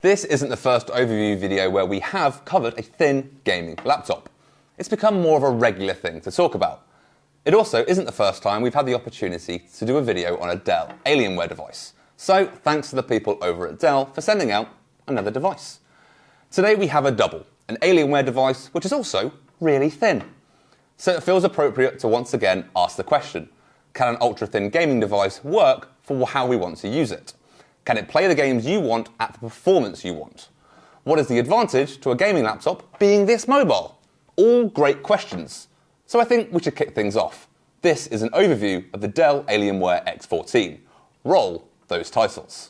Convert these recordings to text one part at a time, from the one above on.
This isn't the first overview video where we have covered a thin gaming laptop. It's become more of a regular thing to talk about. It also isn't the first time we've had the opportunity to do a video on a Dell Alienware device. So thanks to the people over at Dell for sending out another device. Today we have a double, an Alienware device which is also really thin. So it feels appropriate to once again ask the question, can an ultra-thin gaming device work for how we want to use it? Can it play the games you want at the performance you want? What is the advantage to a gaming laptop being this mobile? All great questions. So I think we should kick things off. This is an overview of the Dell Alienware X14. Roll those titles.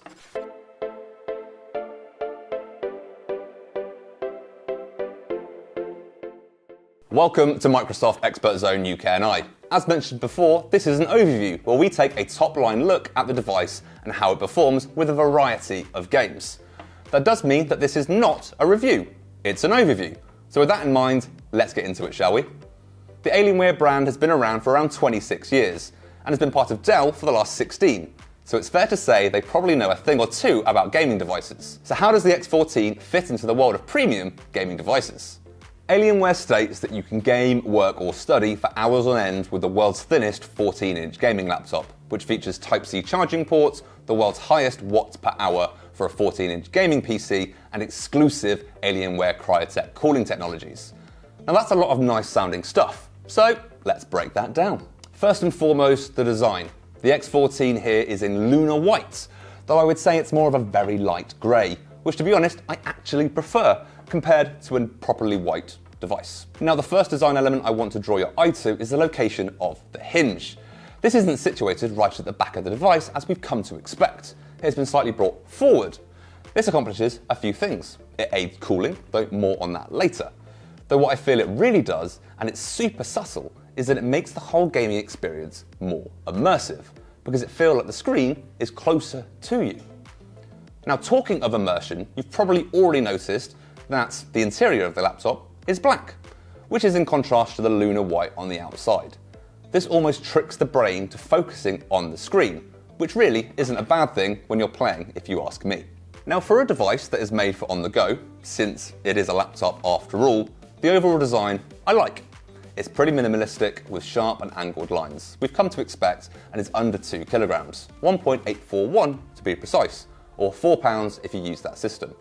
Welcome to Microsoft Expert Zone UK and I. As mentioned before, this is an overview where we take a top-line look at the device and how it performs with a variety of games. That does mean that this is not a review, it's an overview. So with that in mind, let's get into it, shall we? The Alienware brand has been around for around 26 years and has been part of Dell for the last 16. So it's fair to say they probably know a thing or two about gaming devices. So how does the X14 fit into the world of premium gaming devices? Alienware states that you can game, work or study for hours on end with the world's thinnest 14-inch gaming laptop, which features Type-C charging ports, the world's highest watts per hour for a 14-inch gaming PC, and exclusive Alienware Cryotech cooling technologies. Now that's a lot of nice sounding stuff, so let's break that down. First and foremost, the design. The X14 here is in lunar white, though I would say it's more of a very light grey, which to be honest, I actually prefer compared to a properly white device. Now the first design element I want to draw your eye to is the location of the hinge. This isn't situated right at the back of the device as we've come to expect. It has been slightly brought forward. This accomplishes a few things. It aids cooling, though more on that later. Though what I feel it really does, and it's super subtle, is that it makes the whole gaming experience more immersive, because it feels like the screen is closer to you. Now talking of immersion, you've probably already noticed that the interior of the laptop is black, which is in contrast to the lunar white on the outside. This almost tricks the brain to focusing on the screen, which really isn't a bad thing when you're playing, if you ask me. Now for a device that is made for on the go, since it is a laptop after all, the overall design I like. It's pretty minimalistic with sharp and angled lines we've come to expect, and is under 2 kilograms, 1.841 to be precise, or £4 if you use that system,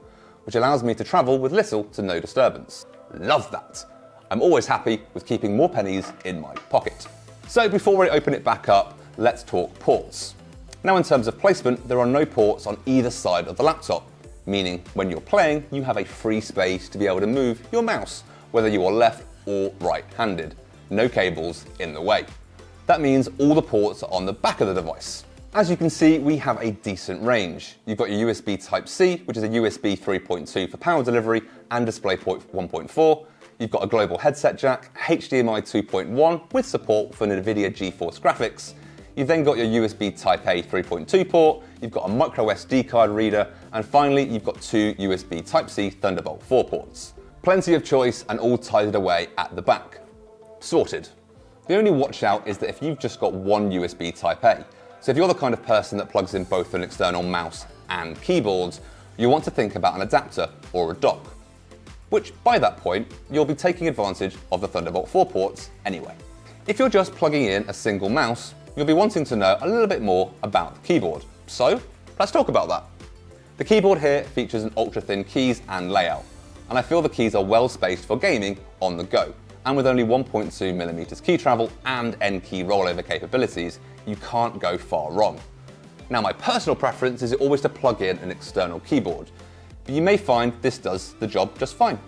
which allows me to travel with little to no disturbance. Love that! I'm always happy with keeping more pennies in my pocket. So before we open it back up, let's talk ports. Now in terms of placement, there are no ports on either side of the laptop, meaning when you're playing, you have a free space to be able to move your mouse, whether you are left or right-handed. No cables in the way. That means all the ports are on the back of the device. As you can see, we have a decent range. You've got your USB Type-C, which is a USB 3.2 for power delivery and DisplayPort 1.4. You've got a global headset jack, HDMI 2.1 with support for NVIDIA GeForce graphics. You've then got your USB Type-A 3.2 port, you've got a micro SD card reader, and finally you've got 2 USB Type-C Thunderbolt 4 ports. Plenty of choice and all tidied away at the back. Sorted. The only watch out is that if you've just got one USB Type-A, so if you're the kind of person that plugs in both an external mouse and keyboards, you want to think about an adapter or a dock, which by that point, you'll be taking advantage of the Thunderbolt 4 ports anyway. If you're just plugging in a single mouse, you'll be wanting to know a little bit more about the keyboard. So let's talk about that. The keyboard here features an ultra-thin keys and layout, and I feel the keys are well spaced for gaming on the go. And with only 1.2mm key travel and N-key rollover capabilities, you can't go far wrong. Now my personal preference is always to plug in an external keyboard, but you may find this does the job just fine.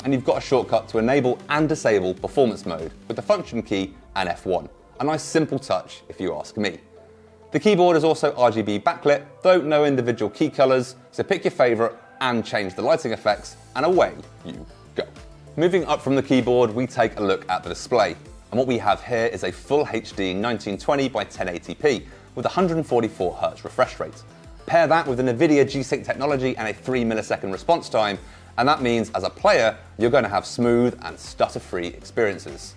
And you've got a shortcut to enable and disable performance mode with the function key and F1. A nice simple touch if you ask me. The keyboard is also RGB backlit, though no individual key colors, so pick your favorite and change the lighting effects, and away you go. Moving up from the keyboard, we take a look at the display. And what we have here is a full HD 1920 by 1080p with 144Hz refresh rate. Pair that with the NVIDIA G-Sync technology and a 3 millisecond response time, and that means as a player, you're going to have smooth and stutter-free experiences.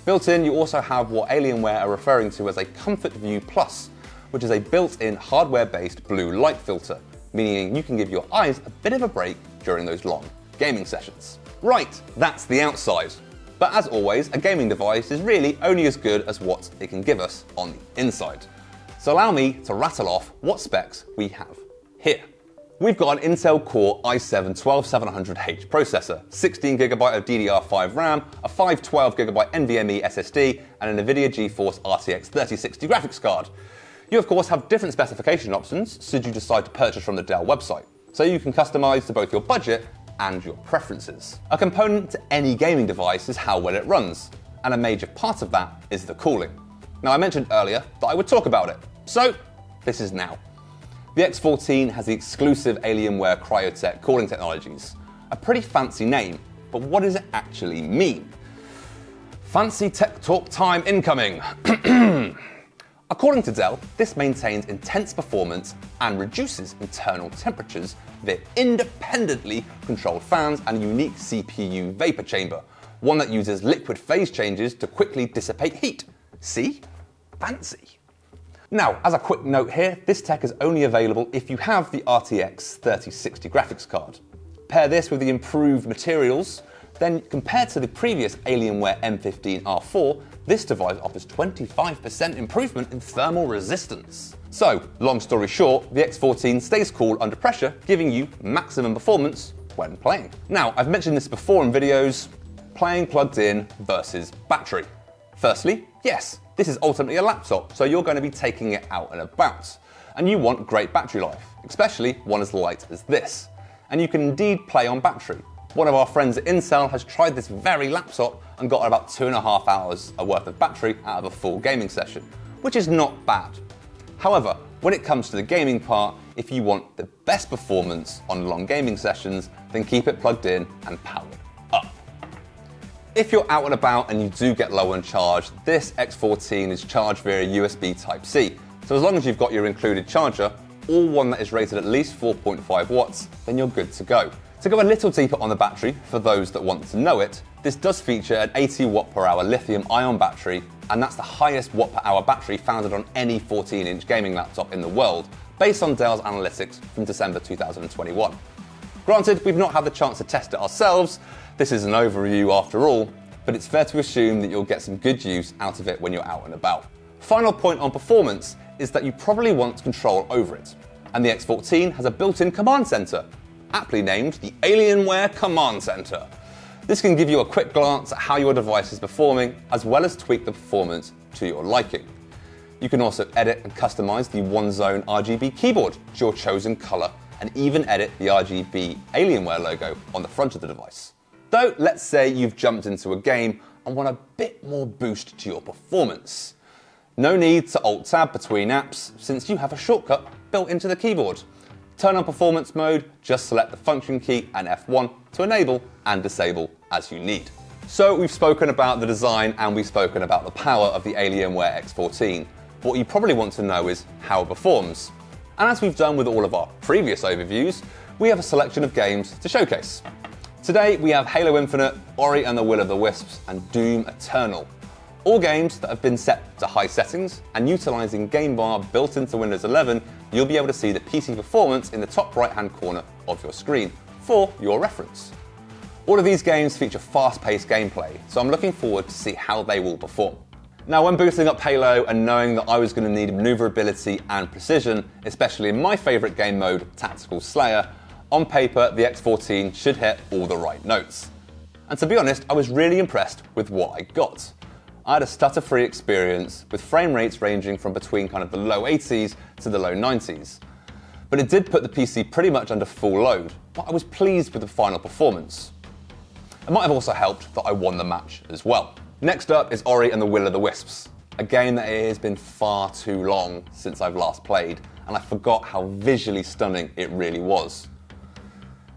Built in, you also have what Alienware are referring to as a Comfort View Plus, which is a built-in hardware-based blue light filter, meaning you can give your eyes a bit of a break during those long gaming sessions. Right, that's the outside. But as always, a gaming device is really only as good as what it can give us on the inside. So allow me to rattle off what specs we have here. We've got an Intel Core i7-12700H processor, 16GB of DDR5 RAM, a 512GB NVMe SSD, and an NVIDIA GeForce RTX 3060 graphics card. You of course have different specification options should you decide to purchase from the Dell website, so you can customize to both your budget and your preferences. A component to any gaming device is how well it runs, and a major part of that is the cooling. Now I mentioned earlier that I would talk about it, so this is now. The X14 has the exclusive Alienware Cryotech cooling technologies. A pretty fancy name, but what does it actually mean? Fancy tech talk time incoming. According to Dell, this maintains intense performance and reduces internal temperatures via independently controlled fans and a unique CPU vapor chamber, one that uses liquid phase changes to quickly dissipate heat. See? Fancy. Now, as a quick note here, this tech is only available if you have the RTX 3060 graphics card. Pair this with the improved materials, then compared to the previous Alienware M15R4, this device offers 25% improvement in thermal resistance. So, long story short, the X14 stays cool under pressure, giving you maximum performance when playing. Now, I've mentioned this before in videos, playing plugged in versus battery. Firstly, yes, this is ultimately a laptop, so you're going to be taking it out and about. And you want great battery life, especially one as light as this. And you can indeed play on battery. One of our friends at Intel has tried this very laptop and got about 2.5 hours worth of battery out of a full gaming session, which is not bad. However, when it comes to the gaming part, if you want the best performance on long gaming sessions, then keep it plugged in and powered up. If you're out and about and you do get low on charge, this X14 is charged via USB Type-C. So as long as you've got your included charger, or one that is rated at least 4.5 watts, then you're good to go. To go a little deeper on the battery, for those that want to know it, this does feature an 80 watt per hour lithium-ion battery, and that's the highest watt per hour battery founded on any 14-inch gaming laptop in the world, based on Dell's analytics from December 2021. Granted, we've not had the chance to test it ourselves, this is an overview after all, but it's fair to assume that you'll get some good use out of it when you're out and about. Final point on performance is that you probably want control over it, and the X14 has a built-in command center, aptly named the Alienware Command Center. This can give you a quick glance at how your device is performing, as well as tweak the performance to your liking. You can also edit and customize the one-zone RGB keyboard to your chosen color, and even edit the RGB Alienware logo on the front of the device. Though, let's say you've jumped into a game and want a bit more boost to your performance. No need to Alt-Tab between apps, since you have a shortcut built into the keyboard. Turn on performance mode, just select the function key and F1 to enable and disable as you need. So we've spoken about the design and we've spoken about the power of the Alienware X14. What you probably want to know is how it performs. And as we've done with all of our previous overviews, we have a selection of games to showcase. Today we have Halo Infinite, Ori and the Will of the Wisps, and Doom Eternal. All games that have been set to high settings, and utilising Game Bar built into Windows 11, you'll be able to see the PC performance in the top right hand corner of your screen for your reference. All of these games feature fast-paced gameplay, so I'm looking forward to see how they will perform. Now, when booting up Halo and knowing that I was going to need manoeuvrability and precision, especially in my favourite game mode, Tactical Slayer, on paper the X14 should hit all the right notes. And to be honest, I was really impressed with what I got. I had a stutter-free experience with frame rates ranging from between kind of the low 80s to the low 90s. But it did put the PC pretty much under full load, but I was pleased with the final performance. It might have also helped that I won the match as well. Next up is Ori and the Will of the Wisps, a game that it has been far too long since I've last played, and I forgot how visually stunning it really was.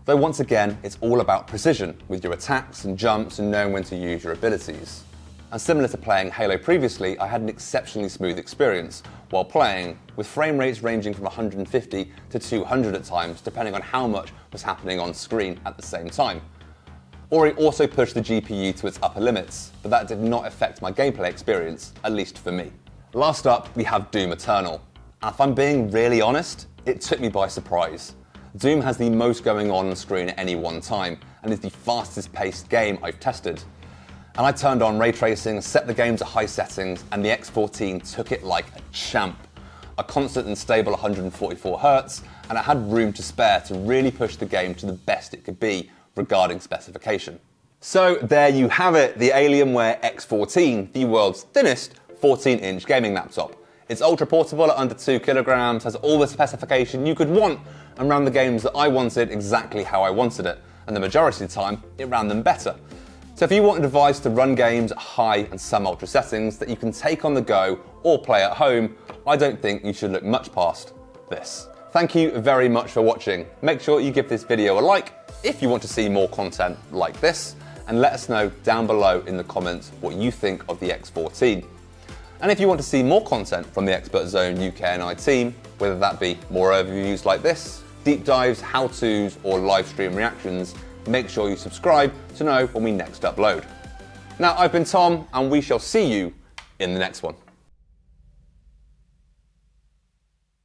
Though once again, it's all about precision with your attacks and jumps and knowing when to use your abilities. And similar to playing Halo previously, I had an exceptionally smooth experience while playing, with frame rates ranging from 150 to 200 at times, depending on how much was happening on screen at the same time. Ori also pushed the GPU to its upper limits, but that did not affect my gameplay experience, at least for me. Last up, we have Doom Eternal. And if I'm being really honest, it took me by surprise. Doom has the most going on screen at any one time, and is the fastest paced game I've tested. And I turned on ray tracing, set the game to high settings, and the X14 took it like a champ. A constant and stable 144 Hz, and it had room to spare to really push the game to the best it could be regarding specification. So there you have it, the Alienware X14, the world's thinnest 14-inch gaming laptop. It's ultra portable at under 2 kilograms, has all the specification you could want, and ran the games that I wanted exactly how I wanted it, and the majority of the time, it ran them better. So if you want a device to run games at high and some ultra settings that you can take on the go or play at home, I don't think you should look much past this. Thank you very much for watching. Make sure you give this video a like if you want to see more content like this, and let us know down below in the comments what you think of the X14. And if you want to see more content from the Expert Zone UK&I team, whether that be more overviews like this, deep dives, how-tos, or live stream reactions, make sure you subscribe to know when we next upload. Now, I've been Tom, and we shall see you in the next one.